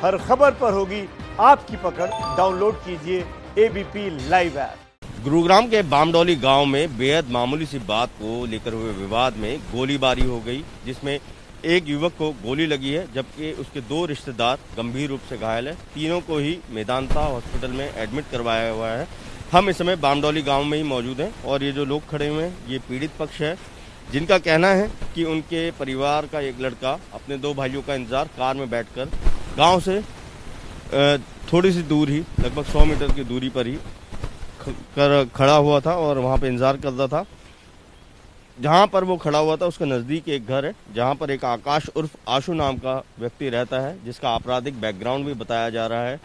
हर खबर पर होगी आपकी पकड़। डाउनलोड कीजिए एबीपी लाइव ऐप। गुरुग्राम के बामडोली गांव में बेहद मामूली सी बात को लेकर हुए विवाद में गोलीबारी हो गई, जिसमें एक युवक को गोली लगी है जबकि उसके दो रिश्तेदार गंभीर रूप से घायल है। तीनों को ही मेदांता हॉस्पिटल में एडमिट करवाया हुआ है। हम इस समय बामडोली गांव में ही मौजूद हैं और ये जो लोग खड़े हुए हैं ये पीड़ित पक्ष है, जिनका कहना है कि उनके परिवार का एक लड़का अपने दो भाइयों का इंतजार कार में बैठकर गांव से थोड़ी सी दूर ही, लगभग 100 मीटर की दूरी पर ही खड़ा हुआ था और वहां पे इंतजार कर रहा था। जहां पर वो खड़ा हुआ था उसके नज़दीक एक घर है, जहां पर एक आकाश उर्फ आशु नाम का व्यक्ति रहता है, जिसका आपराधिक बैकग्राउंड भी बताया जा रहा है।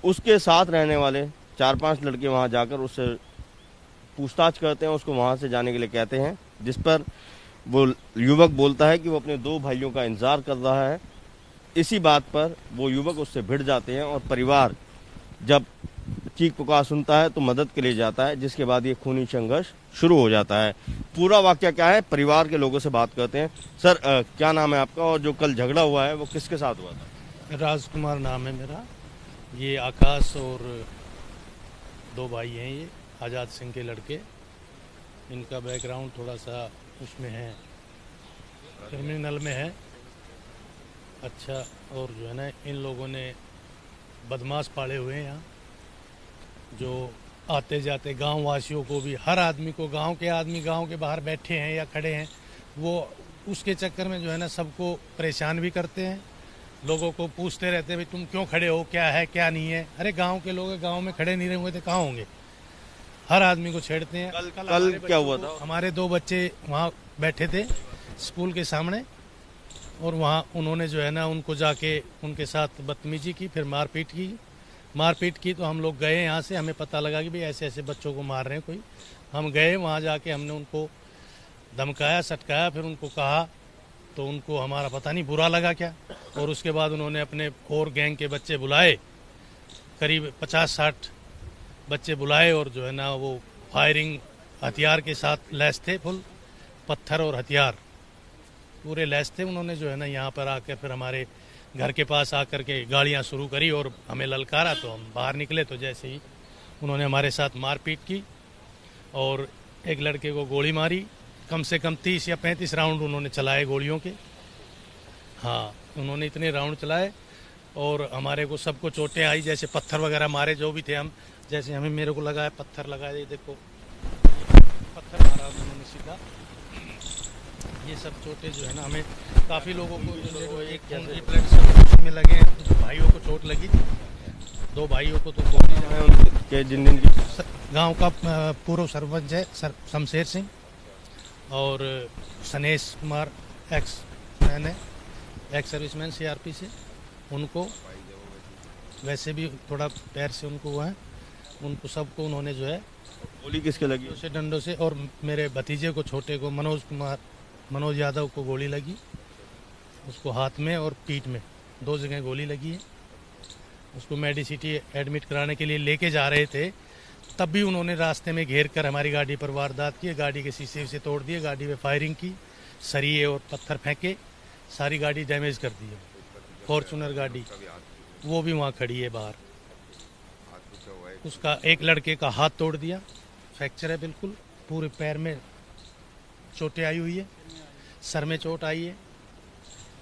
उसके साथ रहने वाले 4-5 लड़के वहां जाकर उससे पूछताछ करते हैं, उसको वहां से जाने के लिए कहते हैं, जिस पर वो युवक बोलता है कि वो अपने दो भाइयों का इंतजार कर रहा है। इसी बात पर वो युवक उससे भिड़ जाते हैं और परिवार जब चीख पुकार सुनता है तो मदद के लिए जाता है, जिसके बाद ये खूनी संघर्ष शुरू हो जाता है। पूरा वाकया क्या है, परिवार के लोगों से बात करते हैं। सर, क्या नाम है आपका और जो कल झगड़ा हुआ है वो किसके साथ हुआ था? राजकुमार नाम है मेरा। ये आकाश और दो भाई हैं, ये आज़ाद सिंह के लड़के। इनका बैकग्राउंड थोड़ा सा उसमें है, क्रिमिनल में है। अच्छा, और जो है ना, इन लोगों ने बदमाश पाले हुए हैं यहाँ, जो आते जाते गांव वासियों को भी, हर आदमी को, गांव के आदमी गांव के बाहर बैठे हैं या खड़े हैं, वो उसके चक्कर में जो है ना सबको परेशान भी करते हैं। लोगों को पूछते रहते हैं, भाई तुम क्यों खड़े हो, क्या है क्या नहीं है। अरे गांव के लोग गांव में खड़े नहीं रहेंगे तो कहाँ होंगे। हर आदमी को छेड़ते हैं। कल क्या हुआ था? हमारे दो बच्चे वहाँ बैठे थे स्कूल के सामने, और वहाँ उन्होंने जो है ना उनको जाके उनके साथ बदतमीजी की, फिर मारपीट की। तो हम लोग गए यहाँ से, हमें पता लगा कि भाई ऐसे ऐसे बच्चों को मार रहे हैं कोई। हम गए वहाँ, जाके हमने उनको धमकाया, सटकाया, फिर उनको कहा, तो उनको हमारा पता नहीं बुरा लगा क्या। और उसके बाद उन्होंने अपने और गैंग के बच्चे बुलाए, करीब 50-60 बच्चे बुलाए, और जो है ना वो फायरिंग हथियार के साथ लैस थे, फुल पत्थर और हथियार पूरे लैस थे। उन्होंने जो है ना यहाँ पर आकर फिर हमारे घर के पास आकर के गाड़ियाँ शुरू करी और हमें ललकारा। तो हम बाहर निकले तो जैसे ही उन्होंने हमारे साथ मारपीट की और एक लड़के को गोली मारी। कम से कम 30 या 35 राउंड उन्होंने चलाए गोलियों के। हाँ, उन्होंने इतने राउंड चलाए और हमारे को सबको चोटें आई, जैसे पत्थर वगैरह मारे जो भी थे। हम जैसे हमें, मेरे को लगाया पत्थर लगाया, देखो पत्थर मारा उन्होंने सीधा। ये सब चोटें जो है ना, हमें काफ़ी लोगों को जो एक ब्लड सर्कुलेशन में लगे हैं। भाइयों को चोट लगी थी, दो भाइयों को तो उनके जिन गांव का पूर्व सरपंच है शमशेर सिंह, और सनेश कुमार एक्स मैन है, एक्स सर्विसमैन CRP से। उनको वैसे भी थोड़ा पैर से उनको वो है, उनको सबको उन्होंने जो है गोली किसके लगी? उसे डंडों से। और मेरे भतीजे को, छोटे को, मनोज यादव को गोली लगी, उसको हाथ में और पीठ में 2 जगह गोली लगी है। उसको मेडिसिटी एडमिट कराने के लिए लेके जा रहे थे, तब भी उन्होंने रास्ते में घेर कर हमारी गाड़ी पर वारदात की। गाड़ी के शीशे से तोड़ दिए, गाड़ी में फायरिंग की, सरिये और पत्थर फेंके, सारी गाड़ी डैमेज कर दी है। फॉर्चूनर गाड़ी वो भी वहाँ खड़ी है बाहर। उसका एक लड़के का हाथ तोड़ दिया, फ्रैक्चर है बिल्कुल, पूरे पैर में चोटें आई हुई है, सर में चोट आई है।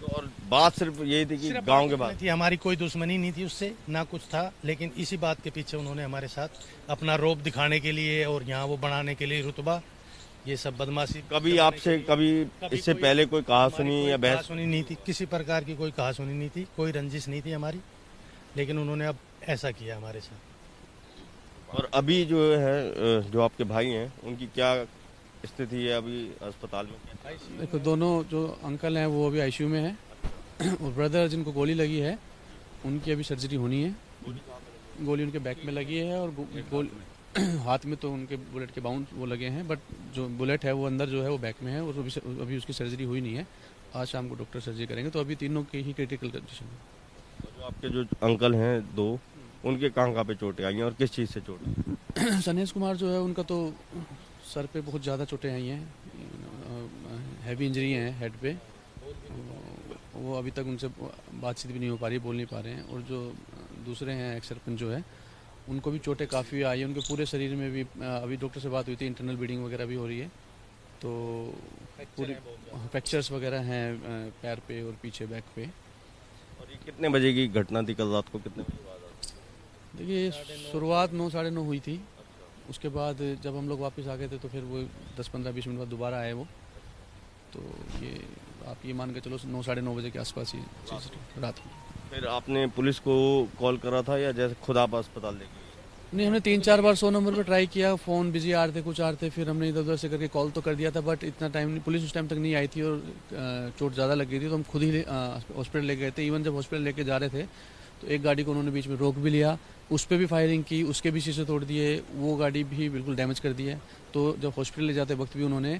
तो और बात सिर्फ यही थी कि गांव के बाद थी, हमारी कोई दुश्मनी नहीं थी उससे, ना कुछ था, लेकिन इसी बात के पीछे उन्होंने हमारे साथ अपना रौब दिखाने के लिए और यहाँ वो बनाने के लिए रुतबा, ये सब बदमाशी। कभी आपसे कभी इससे पहले कोई कहा सुनी या बहस सुनी नहीं थी, किसी प्रकार की कोई कहा सुनी नहीं थी, कोई रंजिश नहीं थी हमारी, लेकिन उन्होंने अब ऐसा किया हमारे साथ। और अभी जो है, जो आपके भाई हैं, उनकी क्या स्थिति है अभी अस्पताल में? देखो, दोनों जो अंकल हैं वो अभी ICU में है, और ब्रदर जिनको गोली लगी है उनकी अभी सर्जरी होनी है। गोली उनके बैक में लगी है और हाथ में तो उनके बुलेट के बाउंड वो लगे हैं, बट जो बुलेट है वो अंदर जो है वो बैक में है, और अभी उसकी सर्जरी हुई नहीं है। आज शाम को डॉक्टर सर्जरी करेंगे, तो अभी तीनों की ही क्रिटिकल कंडीशन है। तो आपके जो अंकल हैं दो, उनके कहाँ पे चोटें आई हैं और किस चीज़ से चोटें? सनेश कुमार जो है उनका तो सर पे बहुत ज़्यादा चोटें आई हैं, हैवी इंजरी हैं हेड पे। वो अभी तक उनसे बातचीत भी नहीं हो पा रही, बोल नहीं पा रहे हैं। और जो दूसरे हैं एक्स सरपंच जो है, उनको भी चोटें काफ़ी आई हैं, उनके पूरे शरीर में भी। अभी डॉक्टर से बात हुई थी, इंटरनल ब्लीडिंग वगैरह भी हो रही है, तो पूरी फ्रैक्चर्स वगैरह हैं पैर पे और पीछे बैक पे। और ये कितने बजे की घटना थी कल रात को, कितने बजे बाद? देखिए शुरुआत 9 साढ़े 9 हुई थी। उसके बाद जब हम लोग वापस आ गए थे तो फिर वो 10-15-20 मिनट बाद दोबारा आए वो। तो ये आप ये मान के चलो 9 साढ़े 9 बजे के आसपास ही चीज़ रात को। फिर आपने पुलिस को कॉल करा था या जैसे खुद आप अस्पताल ले गए? नहीं, हमने 3-4 बार 100 नंबर पर ट्राई किया, फ़ोन बिजी आ रहे थे, कुछ आ रहे थे। फिर हमने इधर उधर से करके कॉल तो कर दिया था, बट इतना टाइम नहीं, पुलिस उस टाइम तक नहीं आई थी और चोट ज़्यादा लग गई थी, तो हम खुद ही हॉस्पिटल ले गए थे। इवन जब हॉस्पिटल लेके जा रहे थे तो एक गाड़ी को उन्होंने बीच में रोक भी लिया, उस पर भी फायरिंग की, उसके भी शीशे तोड़ दिए, वो गाड़ी भी बिल्कुल डैमेज कर दी है। तो जब हॉस्पिटल ले जाते वक्त भी उन्होंने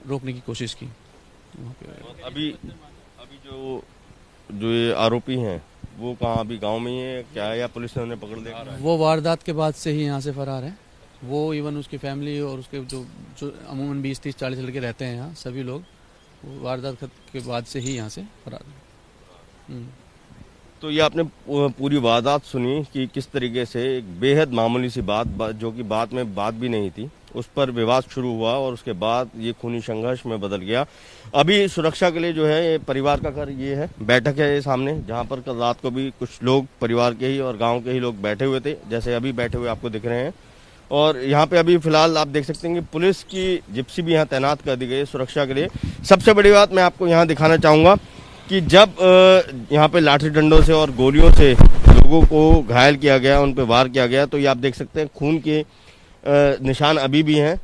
रोकने की कोशिश की। अभी जो ये आरोपी हैं वो कहाँ, अभी गांव में ही है क्या है, या पुलिस ने उन्हें पकड़ लिया? वो वारदात के बाद से ही यहाँ से फरार है। वो इवन उसकी फैमिली और उसके जो अमूमन 20-30-40 लड़के रहते हैं यहाँ, सभी लोग वारदात के बाद से ही यहाँ से फरार है। तो ये आपने पूरी वारदात सुनी कि किस तरीके से एक बेहद मामूली सी बात जो कि बात में बात भी नहीं थी, उस पर विवाद शुरू हुआ और उसके बाद ये खूनी संघर्ष में बदल गया। अभी सुरक्षा के लिए जो है ये परिवार का घर ये है, बैठक है ये सामने, जहां पर कल रात को भी कुछ लोग परिवार के ही और गांव के ही लोग बैठे हुए थे, जैसे अभी बैठे हुए आपको दिख रहे हैं। और यहाँ पे अभी फिलहाल आप देख सकते हैं कि पुलिस की जिप्सी भी यहाँ तैनात कर दी गई है सुरक्षा के लिए। सबसे बड़ी बात मैं आपको यहाँ दिखाना चाहूँगा कि जब यहाँ पे लाठी डंडों से और गोलियों से लोगों को घायल किया गया, उन पर वार किया गया, तो ये आप देख सकते हैं खून के निशान अभी भी हैं।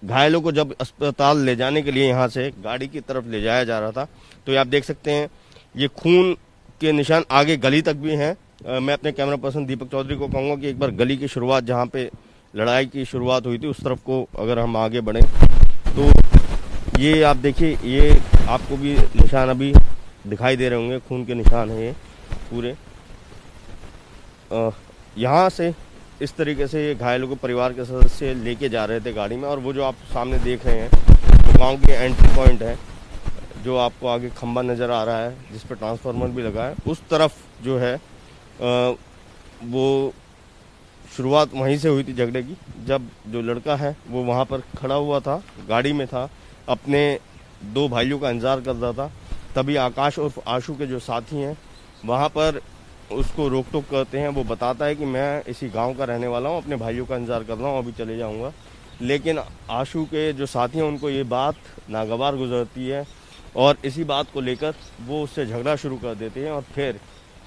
घायलों को जब अस्पताल ले जाने के लिए यहाँ से गाड़ी की तरफ ले जाया जा रहा था, तो ये आप देख सकते हैं ये खून के निशान आगे गली तक भी हैं। मैं अपने कैमरा पर्सन दीपक चौधरी को कहूँगा कि एक बार गली की शुरुआत, जहाँ पे लड़ाई की शुरुआत हुई थी, उस तरफ को अगर हम आगे बढ़ें तो ये आप देखिए, ये आपको भी निशान अभी दिखाई दे रहे होंगे, खून के निशान हैं ये पूरे। यहाँ से इस तरीके से ये घायलों को परिवार के सदस्य लेके जा रहे थे गाड़ी में। और वो जो आप सामने देख रहे हैं वो गांव के एंट्री पॉइंट है, जो आपको आगे खंबा नज़र आ रहा है जिस पर ट्रांसफार्मर भी लगा है, उस तरफ जो है वो शुरुआत वहीं से हुई थी झगड़े की। जब जो लड़का है वो वहाँ पर खड़ा हुआ था, गाड़ी में था, अपने 2 भाइयों का इंतजार कर रहा था, तभी आकाश और आशु के जो साथी हैं वहाँ पर उसको रोक टोक करते हैं। वो बताता है कि मैं इसी गांव का रहने वाला हूँ, अपने भाइयों का इंतजार कर रहा हूँ, अभी चले जाऊँगा। लेकिन आशु के जो साथी हैं उनको ये बात नागवार गुजरती है और इसी बात को लेकर वो उससे झगड़ा शुरू कर देते हैं। और फिर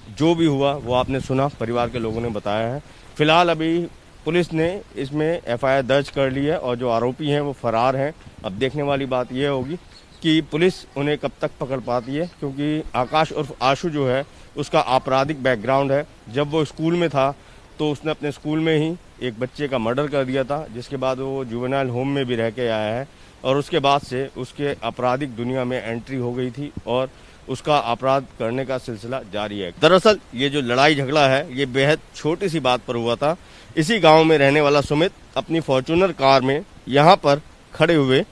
जो भी हुआ वो आपने सुना, परिवार के लोगों ने बताया है। फिलहाल अभी पुलिस ने इसमें FIR दर्ज कर ली है और जो आरोपी हैं वो फरार हैं। अब देखने वाली बात यह होगी कि पुलिस उन्हें कब तक पकड़ पाती है, क्योंकि आकाश उर्फ आशु जो है उसका आपराधिक बैकग्राउंड है। जब वो स्कूल में था तो उसने अपने स्कूल में ही एक बच्चे का मर्डर कर दिया था, जिसके बाद वो जुवेनाइल होम में भी रह के आया है और उसके बाद से उसके आपराधिक दुनिया में एंट्री हो गई थी और उसका अपराध करने का सिलसिला जारी है। दरअसल ये जो लड़ाई झगड़ा है ये बेहद छोटी सी बात पर हुआ था। इसी गांव में रहने वाला सुमित अपनी फॉर्च्यूनर कार में यहाँ पर खड़े हुए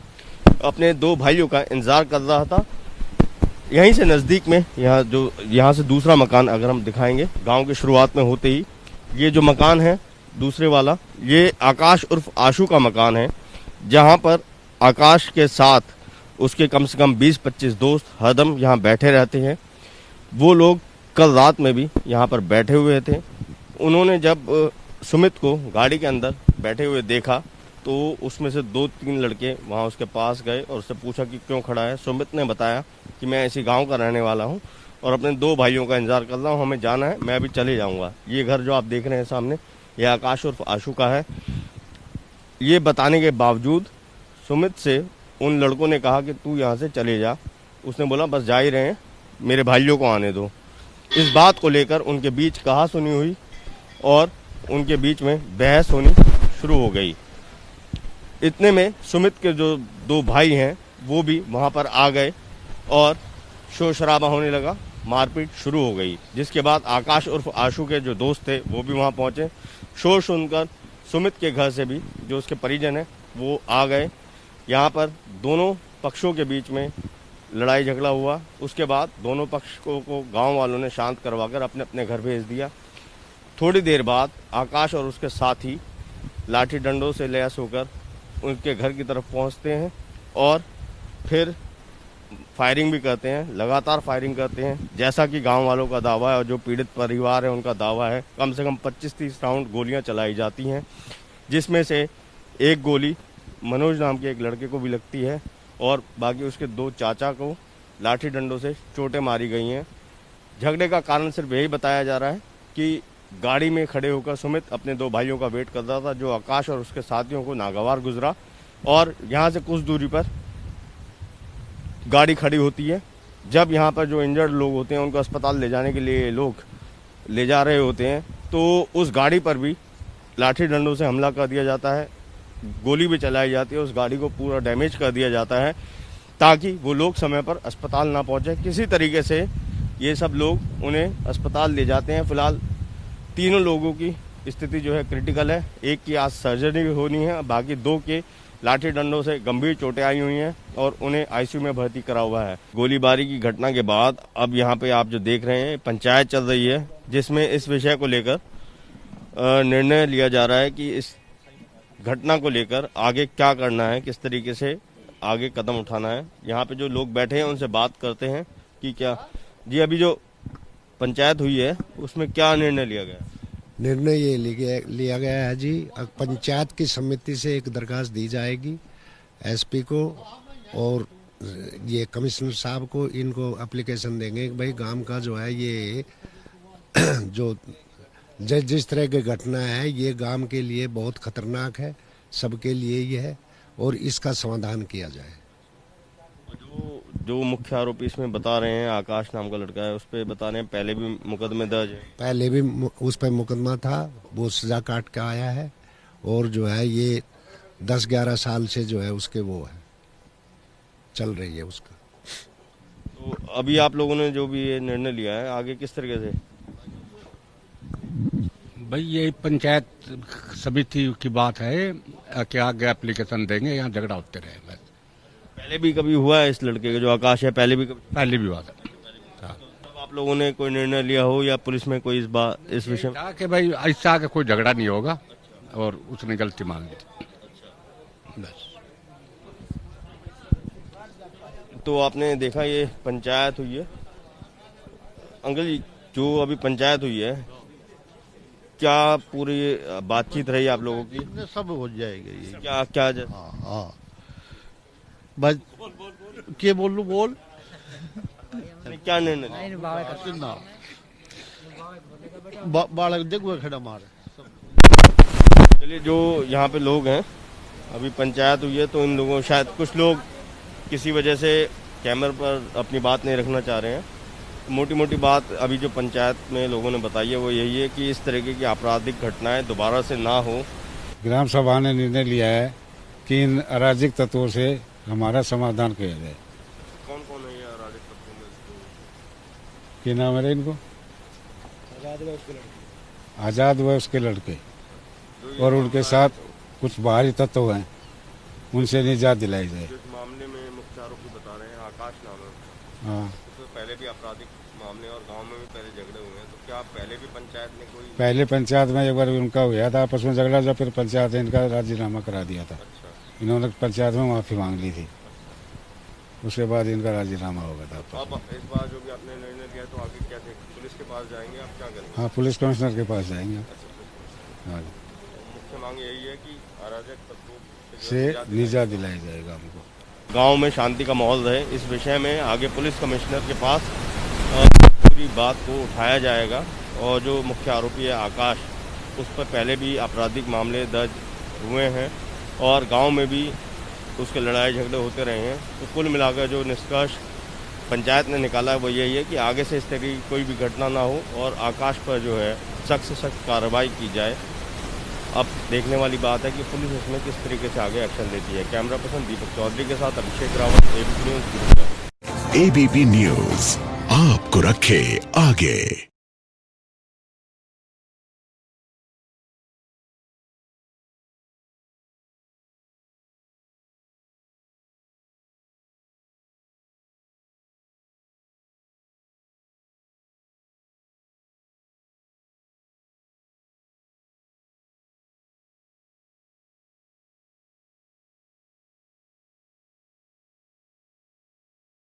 अपने 2 भाइयों का इंतजार कर रहा था। यहीं से नज़दीक में यहाँ से दूसरा मकान अगर हम दिखाएंगे, गांव की शुरुआत में होते ही ये जो मकान है दूसरे वाला, ये आकाश उर्फ आशु का मकान है, जहाँ पर आकाश के साथ उसके कम से कम 20-25 दोस्त हरदम यहाँ बैठे रहते हैं। वो लोग कल रात में भी यहाँ पर बैठे हुए थे। उन्होंने जब सुमित को गाड़ी के अंदर बैठे हुए देखा तो उसमें से 2-3 लड़के वहाँ उसके पास गए और उससे पूछा कि क्यों खड़ा है। सुमित ने बताया कि मैं इसी गांव का रहने वाला हूँ और अपने 2 भाइयों का इंतजार कर रहा हूँ, हमें जाना है, मैं अभी चले जाऊँगा। ये घर जो आप देख रहे हैं सामने, ये आकाश उर्फ आशु का है। ये बताने के बावजूद सुमित से उन लड़कों ने कहा कि तू यहाँ से चले जा। उसने बोला बस जा ही रहे हैं, मेरे भाइयों को आने दो। इस बात को लेकर उनके बीच कहासुनी हुई और उनके बीच में बहस होनी शुरू हो गई। इतने में सुमित के जो 2 भाई हैं वो भी वहाँ पर आ गए और शोर शराबा होने लगा, मारपीट शुरू हो गई। जिसके बाद आकाश उर्फ आशु के जो दोस्त थे वो भी वहाँ पहुँचे। शोर सुनकर सुमित के घर से भी जो उसके परिजन हैं वो आ गए। यहाँ पर दोनों पक्षों के बीच में लड़ाई झगड़ा हुआ। उसके बाद दोनों पक्ष को गांव वालों ने शांत करवाकर अपने अपने घर भेज दिया। थोड़ी देर बाद आकाश और उसके साथी लाठी डंडों से लैस होकर उनके घर की तरफ पहुंचते हैं और फिर फायरिंग भी करते हैं, लगातार फायरिंग करते हैं। जैसा कि गांव वालों का दावा है और जो पीड़ित परिवार है उनका दावा है, कम से कम 25-30 राउंड गोलियां चलाई जाती हैं, जिसमें से एक गोली मनोज नाम के एक लड़के को भी लगती है और बाकी उसके 2 चाचा को लाठी डंडों से चोटें मारी गई हैं। झगड़े का कारण सिर्फ यही बताया जा रहा है कि गाड़ी में खड़े होकर सुमित अपने 2 भाइयों का वेट कर रहा था, जो आकाश और उसके साथियों को नागवार गुजरा और यहाँ से कुछ दूरी पर गाड़ी खड़ी होती है। जब यहाँ पर जो इंजर्ड लोग होते हैं उनको अस्पताल ले जाने के लिए लोग ले जा रहे होते हैं तो उस गाड़ी पर भी लाठी डंडों से हमला कर दिया जाता है, गोली भी चलाई जाती है, उस गाड़ी को पूरा डैमेज कर दिया जाता है ताकि वो लोग समय पर अस्पताल ना पहुँचे। किसी तरीके से ये सब लोग उन्हें अस्पताल ले जाते हैं। फिलहाल तीनों लोगों की स्थिति जो है क्रिटिकल है। एक की आज सर्जरी होनी है, बाकी 2 के लाठी डंडों से गंभीर चोटें आई हुई हैं और उन्हें आईसीयू में भर्ती करा हुआ है। गोलीबारी की घटना के बाद अब यहाँ पे आप जो देख रहे हैं पंचायत चल रही है, जिसमें इस विषय को लेकर निर्णय लिया जा रहा है कि इस घटना को लेकर आगे क्या करना है, किस तरीके से आगे कदम उठाना है। यहाँ पे जो लोग बैठे हैं उनसे बात करते हैं कि क्या जी अभी जो पंचायत हुई है उसमें क्या निर्णय लिया गया? निर्णय ये लिया गया है जी, पंचायत की समिति से एक दरखास्त दी जाएगी एसपी को और ये कमिश्नर साहब को, इनको एप्लीकेशन देंगे कि भाई गांव का जो है ये जो जिस तरह की घटना है ये गांव के लिए बहुत खतरनाक है, सबके लिए ये है और इसका समाधान किया जाए। जो मुख्य आरोपी इसमें बता रहे हैं आकाश नाम का लड़का है, उस पर बता रहे हैं पहले भी मुकदमे दर्ज है। पहले भी उस पर मुकदमा था, वो सजा काट के आया है और जो है ये 10-11 साल से जो है उसके वो है चल रही है उसका। तो अभी आप लोगों ने जो भी ये निर्णय लिया है आगे किस तरीके से? भाई ये पंचायत समिति की बात है कि आगे एप्लीकेशन देंगे, यहाँ झगड़ा होते रहे। बस पहले भी कभी हुआ है इस लड़के का जो आकाश है, पहले भी बात है। तब आप लोगों ने कोई निर्णय लिया हो या पुलिस में कोई इस विषय में कि भाई ऐसा आगे कोई झगड़ा नहीं होगा और उसने गलती मान ली बस। तो आपने देखा ये पंचायत हुई है। अंकल जी जो अभी पंचायत हुई है क्या पूरी बातचीत रही आप लोगों की? सब हो जाएगा ये। क्या क्या हाँ बस के बोल क्या निर्णय? बालक देखो खड़ा मार। चलिए जो यहाँ पे लोग हैं अभी पंचायत हुई है तो इन लोगों शायद कुछ लोग किसी वजह से कैमरे पर अपनी बात नहीं रखना चाह रहे हैं। मोटी मोटी बात अभी जो पंचायत में लोगों ने बताई है वो यही है कि इस तरीके की आपराधिक घटनाएं दोबारा से ना हो। ग्राम सभा ने निर्णय लिया है कि इन अराजक तत्वों से हमारा समाधान किया जाए। कौन कौन है ये अराजक तत्वों में? क्या नाम है इनको? आजाद व उसके लड़के और उनके साथ कुछ बाहरी तत्व हैं, उनसे निजात दिलाई जाए। इस मामले में मुख्य आरोपी बता रहे हैं आकाश नाम है। हाँ तो पहले भी आपराधिक मामले और गांव में भी पहले झगड़े हुए हैं, तो क्या पहले भी पंचायत ने कोई? पहले पंचायत में एक बार उनका हुआ था आपस में झगड़ा, जब फिर पंचायत ने इनका राजीनामा करा दिया था। इन्होंने पंचायत में माफी मांग ली थी, उसके बाद इनका राजीनामा हो गया था। अब इस बार जो भी आपने निर्णय लिया तो आगे क्या थे? पुलिस के पास जाएंगे, आप क्या करेंगे? हाँ पुलिस कमिश्नर के पास जाएंगे। हाँ मुख्य मांग यही है कि अराजक तत्वों से निजात दिलाई जाएगा हमको। गांव में शांति का माहौल रहे, इस विषय में आगे पुलिस कमिश्नर के पास पूरी बात को उठाया जाएगा। और जो मुख्य आरोपी है आकाश, उस पर पहले भी आपराधिक मामले दर्ज हुए हैं और गांव में भी उसके लड़ाई झगड़े होते रहे हैं। तो कुल मिलाकर जो निष्कर्ष पंचायत ने निकाला है वो यही है कि आगे से इस तरह की कोई भी घटना ना हो और आकाश पर जो है सख्त से सख्त कार्रवाई की जाए। अब देखने वाली बात है कि पुलिस इसमें किस तरीके से आगे एक्शन लेती है। कैमरा पर्सन दीपक चौधरी के साथ Abhishek Rawat, ABP news. ABP news आपको रखे आगे।